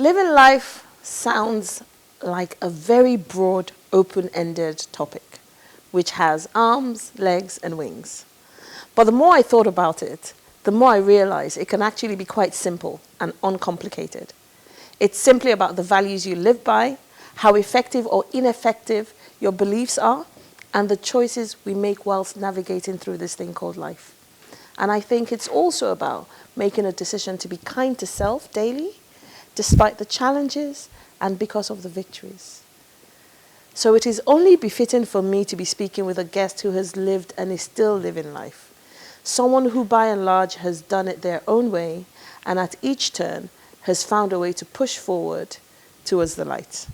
Living life sounds like a very broad, open-ended topic, which has arms, legs, and wings. But the more I thought about it, the more I realized it can actually be quite simple and uncomplicated. It's simply about the values you live by, how effective or ineffective your beliefs are, and the choices we make whilst navigating through this thing called life. And I think it's also about making a decision to be kind to self daily, despite the challenges and because of the victories. So it is only befitting for me to be speaking with a guest who has lived and is still living life. Someone who by and large has done it their own way and at each turn has found a way to push forward towards the light.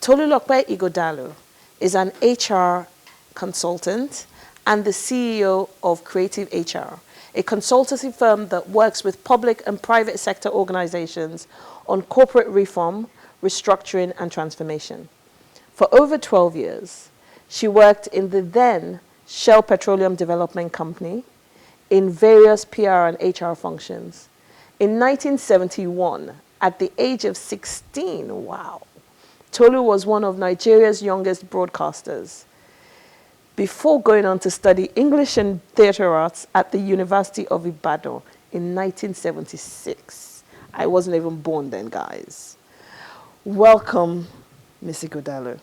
Tolulope Ighodalo is an HR consultant and the CEO of Creative HR, a consultancy firm that works with public and private sector organizations on corporate reform, restructuring, and transformation. For over 12 years, she worked in the then Shell Petroleum Development Company in various PR and HR functions. In 1971, at the age of 16, wow, Tolu was one of Nigeria's youngest broadcasters, before going on to study English and Theatre Arts at the University of Ibadan in 1976. I wasn't even born then, guys. Welcome, Ms. Ighodalo.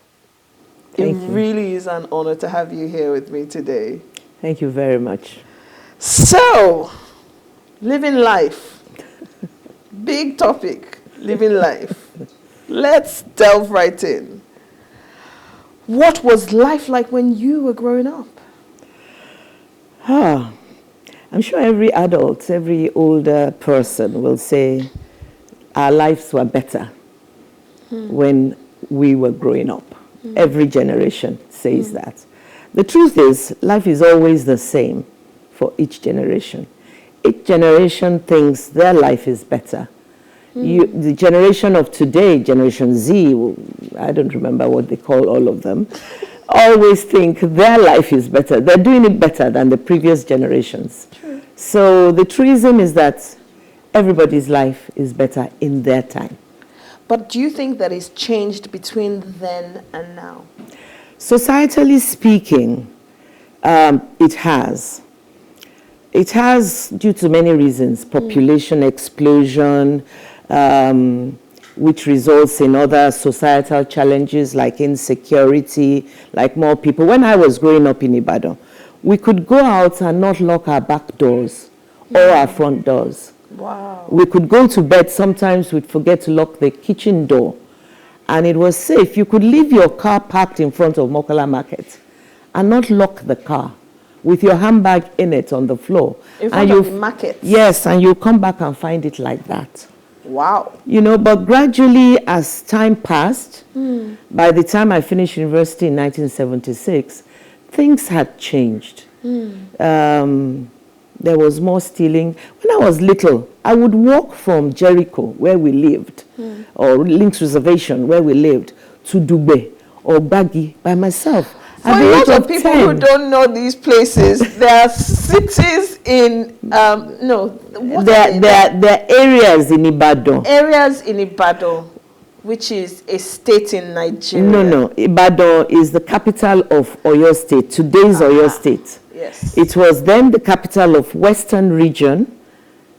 It really is an honor to have you here with me today. Thank you very much. So, living life. Big topic, living life. Let's delve right in. What was life like when you were growing up? I'm sure every adult, every older person will say our lives were better when we were growing up. Every generation says that. The truth is, life is always the same for each generation. Each generation thinks their life is better. The generation of today, Generation Z, I don't remember what they call all of them, always think their life is better. They're doing it better than the previous generations. True. So the truism is that everybody's life is better in their time. But do you think that it's changed between then and now? Societally speaking, it has. It has due to many reasons, population explosion, which results in other societal challenges like insecurity, like more people. When I was growing up in Ibadan, we could go out and not lock our back doors or our front doors. Wow. We could go to bed, sometimes we'd forget to lock the kitchen door, and it was safe. You could leave your car parked in front of Mokola Market and not lock the car with your handbag in it on the floor. In front of the market? Yes, and you come back and find it like that. Wow. You know, but gradually as time passed, by the time I finished university in 1976, things had changed. There was more stealing. When I was little, I would walk from Jericho, where we lived, or Links Reservation, where we lived, to Dugbe or Bagi by myself. For a lot of people who don't know these places, there are cities in, there are areas in Ibadan. Areas in Ibadan, which is a state in Nigeria. No. Ibadan is the capital of Oyo State, today's Oyo State. Yes. It was then the capital of Western Region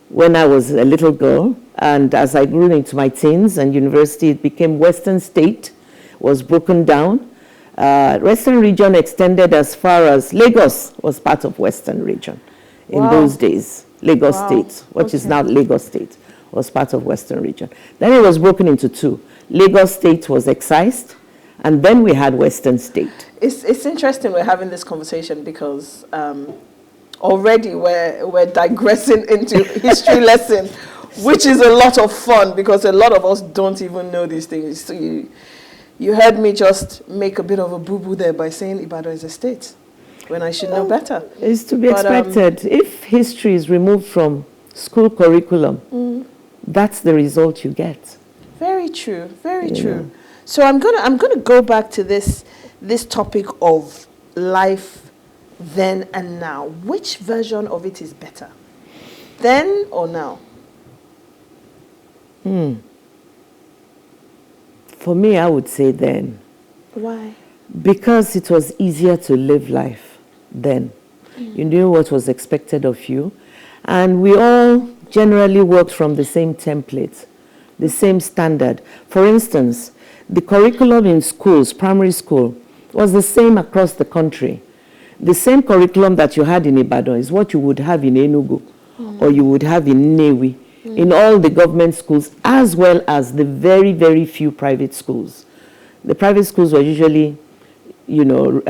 when I was a little girl. And as I grew into my teens and university, it became Western State, was broken down. Western Region extended as far as Lagos was part of Western Region in those days. Lagos State, which is now Lagos State, was part of Western Region. Then it was broken into two. Lagos State was excised, and then we had Western State. It's interesting we're having this conversation because already we're digressing into history lesson, which is a lot of fun because a lot of us don't even know these things. So you heard me just make a bit of a boo-boo there by saying Ibadan is a state when I should know better. It's to be expected. If history is removed from school curriculum, that's the result you get. Very true, very true. So I'm gonna go back to this topic of life then and now. Which version of it is better? Then or now? For me, I would say then. Why? Because it was easier to live life then. You knew what was expected of you. And we all generally worked from the same template, the same standard. For instance, the curriculum in schools, primary school, was the same across the country. The same curriculum that you had in Ibadan is what you would have in Enugu or you would have in Newi, in all the government schools, as well as the very, very few private schools. The private schools were usually, you know,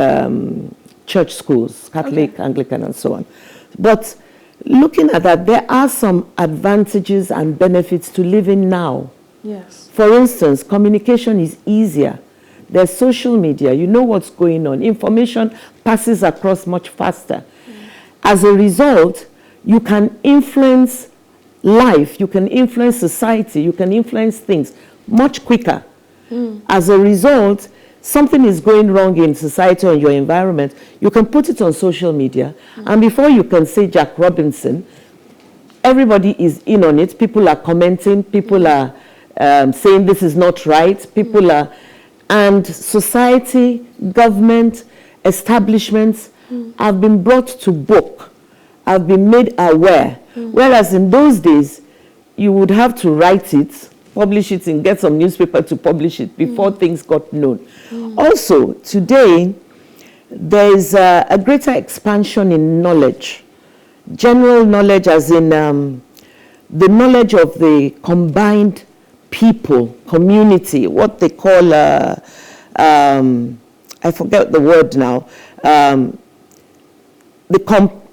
church schools, Catholic, Anglican, and so on. But looking at that, there are some advantages and benefits to living now. Yes. For instance, communication is easier. There's social media. You know what's going on. Information passes across much faster. As a result, you can influence life, you can influence society, you can influence things much quicker. As a result, something is going wrong in society or in your environment, you can put it on social media, and before you can say Jack Robinson, everybody is in on it. People are commenting, people are saying this is not right, people are, and society, government, establishments have been brought to book, have been made aware. Whereas in those days, you would have to write it, publish it, and get some newspaper to publish it before things got known. Also, today, there is a greater expansion in knowledge. General knowledge as in the knowledge of the combined people, community, what they call, I forget the word now, the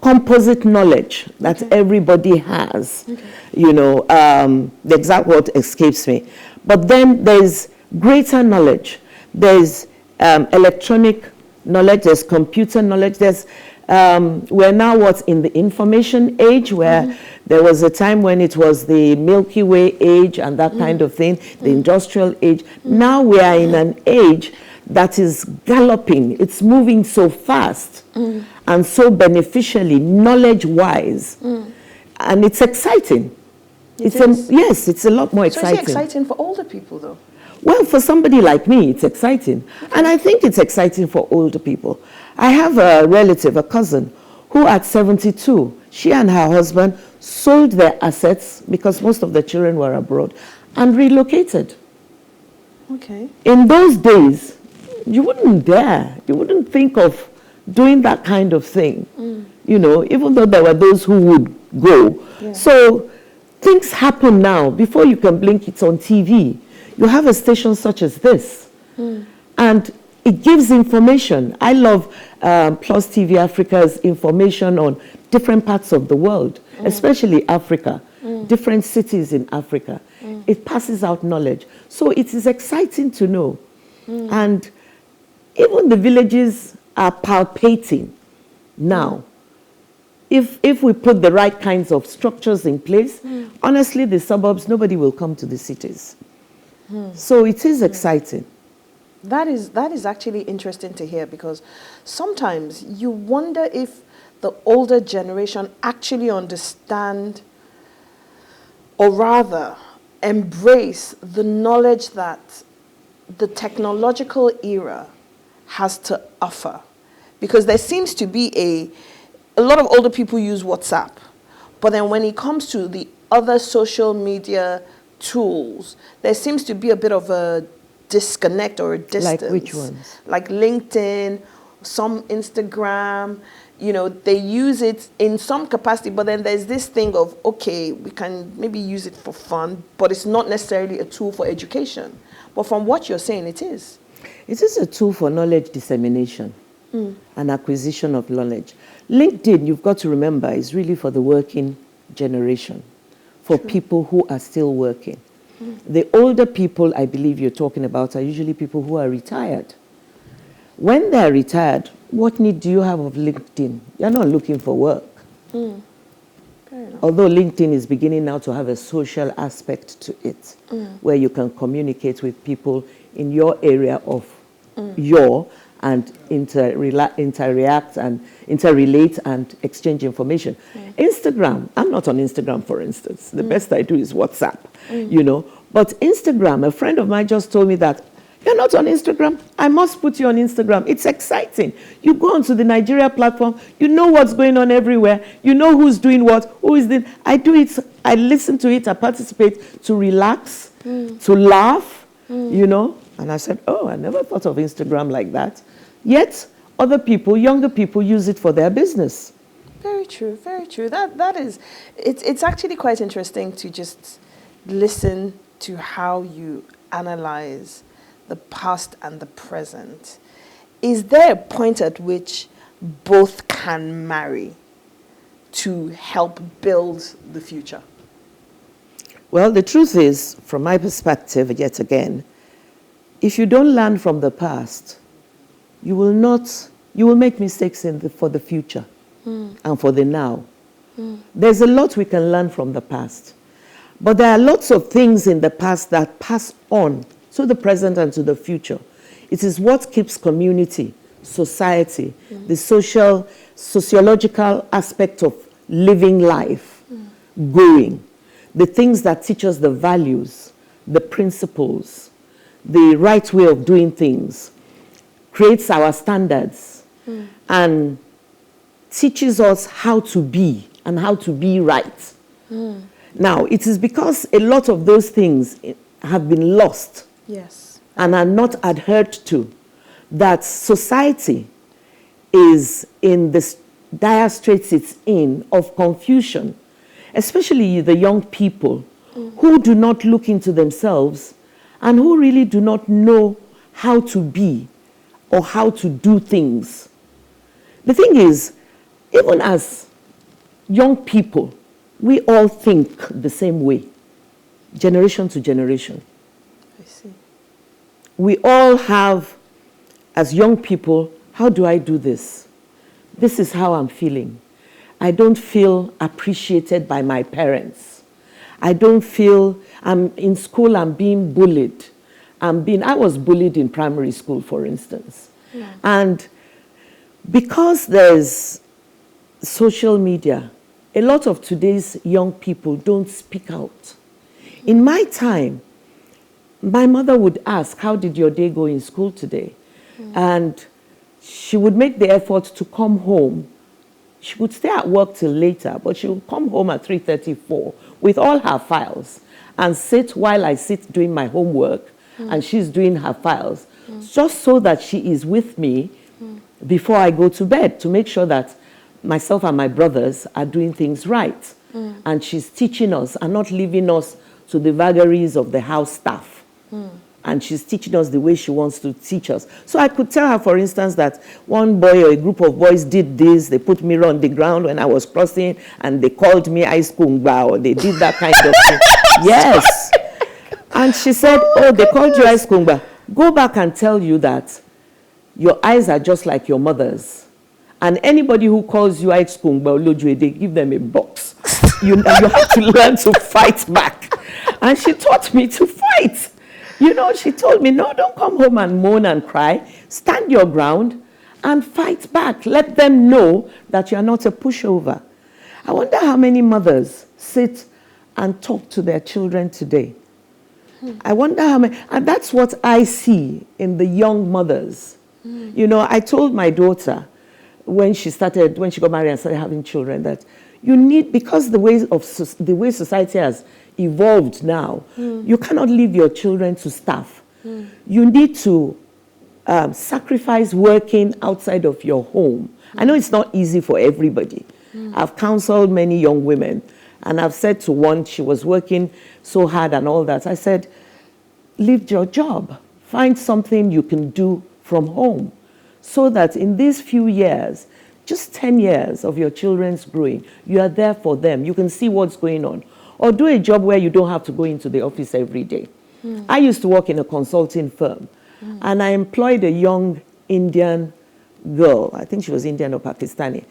composite knowledge that everybody has. You know, the exact word escapes me. But then there's greater knowledge. There's electronic knowledge, there's computer knowledge, there's we're now what's in the information age, where there was a time when it was the Milky Way age and that kind of thing, the industrial age. Now we are in an age that is galloping. It's moving so fast and so beneficially, knowledge-wise. And it's exciting. Yes, it's a lot more exciting. So is it exciting for older people, though? Well, for somebody like me, it's exciting. And I think it's exciting for older people. I have a relative, a cousin, who at 72, she and her husband sold their assets because most of the children were abroad and relocated. Okay. In those days, you wouldn't dare, you wouldn't think of doing that kind of thing, you know, even though there were those who would go. Yeah. So things happen now. Before you can blink, it's on TV. You have a station such as this, and it gives information. I love PlusTvAfrica's information on different parts of the world, especially Africa, different cities in Africa. It passes out knowledge. So it is exciting to know. And even the villages are palpating now. If we put the right kinds of structures in place, honestly, the suburbs, nobody will come to the cities. So it is exciting. That is actually interesting to hear, because sometimes you wonder if the older generation actually understand, or rather embrace, the knowledge that the technological era has to offer. Because there seems to be a lot of older people use WhatsApp, but then when it comes to the other social media tools, there seems to be a bit of a disconnect or a distance. Like which ones? Like LinkedIn, some Instagram, you know, they use it in some capacity, but then there's this thing of, okay, we can maybe use it for fun, but it's not necessarily a tool for education. But from what you're saying, it is. It is a tool for knowledge dissemination and acquisition of knowledge. LinkedIn, you've got to remember, is really for the working generation, for people who are still working. The older people, I believe you're talking about, are usually people who are retired. When they're retired, what need do you have of LinkedIn? You're not looking for work. Although LinkedIn is beginning now to have a social aspect to it, where you can communicate with people in your area of and interact and interrelate and exchange information. Instagram, I'm not on Instagram, for instance. The best I do is WhatsApp, you know. But Instagram, a friend of mine just told me that You're not on Instagram? I must put you on Instagram. It's exciting. You go onto the Nigeria platform, you know what's going on everywhere, you know who's doing what, who is doing. I do it, I listen to it, I participate to relax, to laugh, you know. And I said, oh, I never thought of Instagram like that. Yet, other people, younger people, use it for their business. Very true, very true. That is, it's actually quite interesting to just listen to how you analyze the past and the present. Is there a point at which both can marry to help build the future? Well, the truth is, from my perspective, yet again, if you don't learn from the past, you will make mistakes for the future and for the now. There's a lot we can learn from the past. But there are lots of things in the past that pass on to the present and to the future. It is what keeps community, society, the sociological aspect of living life going. The things that teach us the values, the principles, the right way of doing things, creates our standards and teaches us how to be and how to be right. Now, it is because a lot of those things have been lost and are not adhered to that society is in the dire straits it's in of confusion, especially the young people who do not look into themselves and who really do not know how to be or how to do things. The thing is, even as young people, we all think the same way, generation to generation. I see. We all have, as young people, how do I do this? This is how I'm feeling. I don't feel appreciated by my parents. I don't feel, I'm in school, I'm being bullied. I was bullied in primary school, for instance. And because there's social media, a lot of today's young people don't speak out. In my time, my mother would ask, how did your day go in school today? And she would make the effort to come home. She would stay at work till later, but she would come home at 3:34 with all her files and sit while I sit doing my homework and she's doing her files, just so that she is with me before I go to bed to make sure that myself and my brothers are doing things right. And she's teaching us and not leaving us to the vagaries of the house staff. And she's teaching us the way she wants to teach us. So I could tell her, for instance, that one boy or a group of boys did this, they put me on the ground when I was crossing, and they called me Ice Kungba, or they did that kind of thing. Yes. And she said, oh, they called you Ice Kungba. Go back and tell you that your eyes are just like your mother's. And anybody who calls you Ice Kungba, they give them a box. You have to learn to fight back. And she taught me to fight. You know, she told me, no, don't come home and moan and cry. Stand your ground and fight back. Let them know that you're not a pushover. I wonder how many mothers sit and talk to their children today. I wonder how many, and that's what I see in the young mothers. You know, I told my daughter when she got married and started having children, that you need, because the way society has evolved now, you cannot leave your children to starve. You need to sacrifice working outside of your home. I know it's not easy for everybody. I've counseled many young women, and I've said to one, she was working so hard and all that, I said, leave your job. Find something you can do from home, so that in these few years, just 10 years of your children's growing, you are there for them. You can see what's going on. Or do a job where you don't have to go into the office every day. I used to work in a consulting firm, and I employed a young Indian girl. I think she was Indian or Pakistani.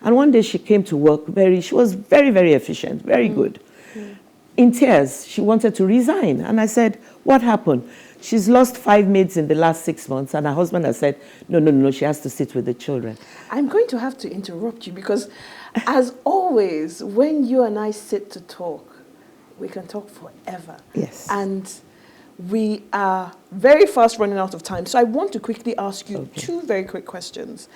And one day she came to work she was very, very efficient, very good. In tears, she wanted to resign. And I said, what happened? She's lost 5 maids in the last 6 months, and her husband has said, no, she has to sit with the children. I'm going to have to interrupt you because, as always, when you and I sit to talk, we can talk forever. Yes. And we are very fast running out of time. So I want to quickly ask you two very quick questions.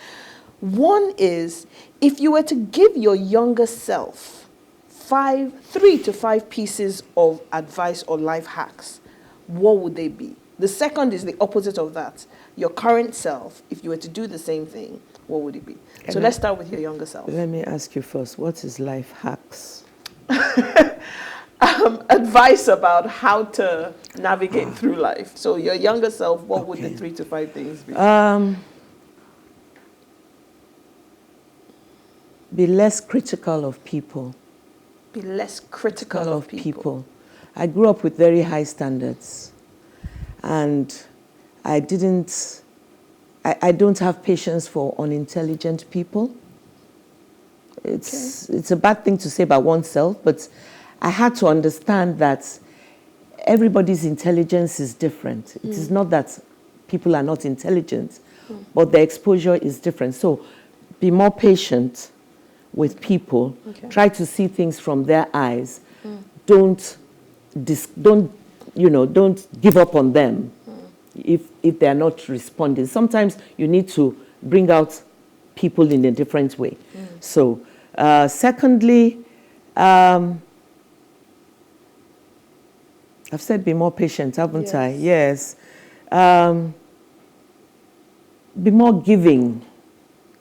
One is, if you were to give your younger self 3 to 5 pieces of advice or life hacks, what would they be? The second is the opposite of that. Your current self, if you were to do the same thing, what would it be? So let's start with your younger self. Let me ask you first, what is life hacks? Advice about how to navigate through life. So your younger self, what would the 3 to 5 things be? Be less critical of people. Be less critical of people. I grew up with very high standards, and I don't have patience for unintelligent people. It's a bad thing to say about oneself, but I had to understand that everybody's intelligence is different. It is not that people are not intelligent, but the exposure is different. So be more patient with people. Try to see things from their eyes. Don't give up on them if they are not responding. Sometimes you need to bring out people in a different way. So secondly, I've said be more patient, haven't I? Yes. Be more giving.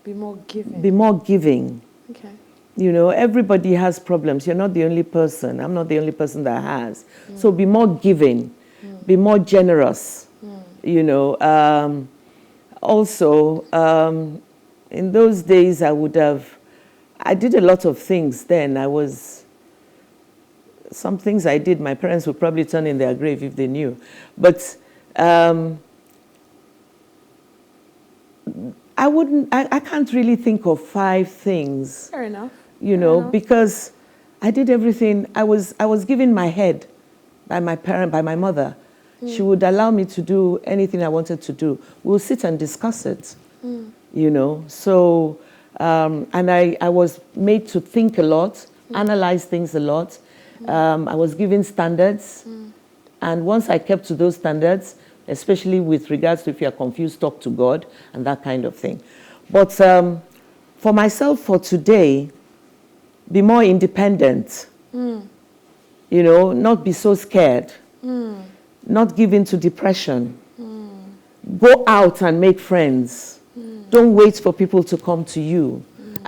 Be more giving. Be more giving. Okay. You know, everybody has problems. You're not the only person. I'm not the only person that has. So be more giving. Be more generous. You know, also, in those days, I did a lot of things then. Some things I did, my parents would probably turn in their grave if they knew. But I can't really think of 5 things. Fair enough. You know, because I did everything. I was given my head by my mother. She would allow me to do anything I wanted to do. We'll sit and discuss it, you know. So, and I was made to think a lot, analyze things a lot. I was given standards. And once I kept to those standards, especially with regards to if you're confused, talk to God and that kind of thing. But for myself, for today, be more independent. You know, not be so scared. Not give in to depression. Go out and make friends. Don't wait for people to come to you.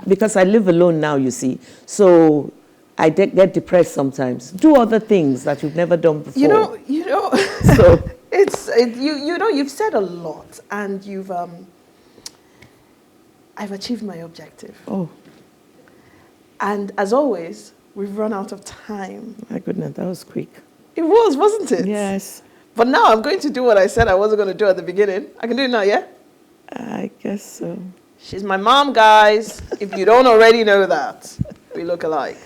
Because I live alone now, you see. So I get depressed sometimes. Do other things that you've never done before. You know. So you've said a lot, and I've achieved my objective. Oh. And as always, we've run out of time. My goodness, that was quick. It was, wasn't it? Yes. But now I'm going to do what I said I wasn't going to do at the beginning. I can do it now, yeah? I guess so. She's my mom, guys. If you don't already know that, we look alike.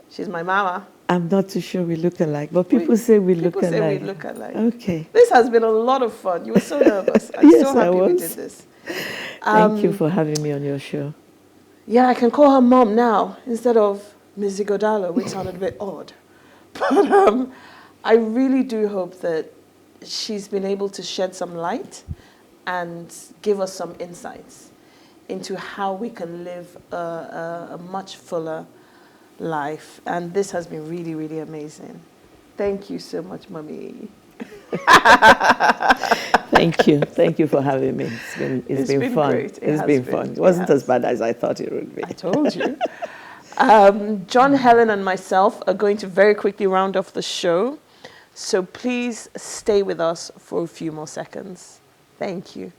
She's my mama. I'm not too sure we look alike, but people say we look alike. People say we look alike. Okay. This has been a lot of fun. You were so nervous. I'm Yes, so happy I was. we did this. Thank you for having me on your show. Yeah, I can call her mom now instead of Ms. Ighodalo, which sounded a bit odd. But I really do hope that she's been able to shed some light and give us some insights into how we can live a much fuller life. And this has been really, really amazing. Thank you so much, Mommy. Thank you. Thank you for having me. It's been fun. Great. It's been fun. It wasn't as bad as I thought it would be. I told you. John, Helen, and myself are going to very quickly round off the show. So please stay with us for a few more seconds. Thank you.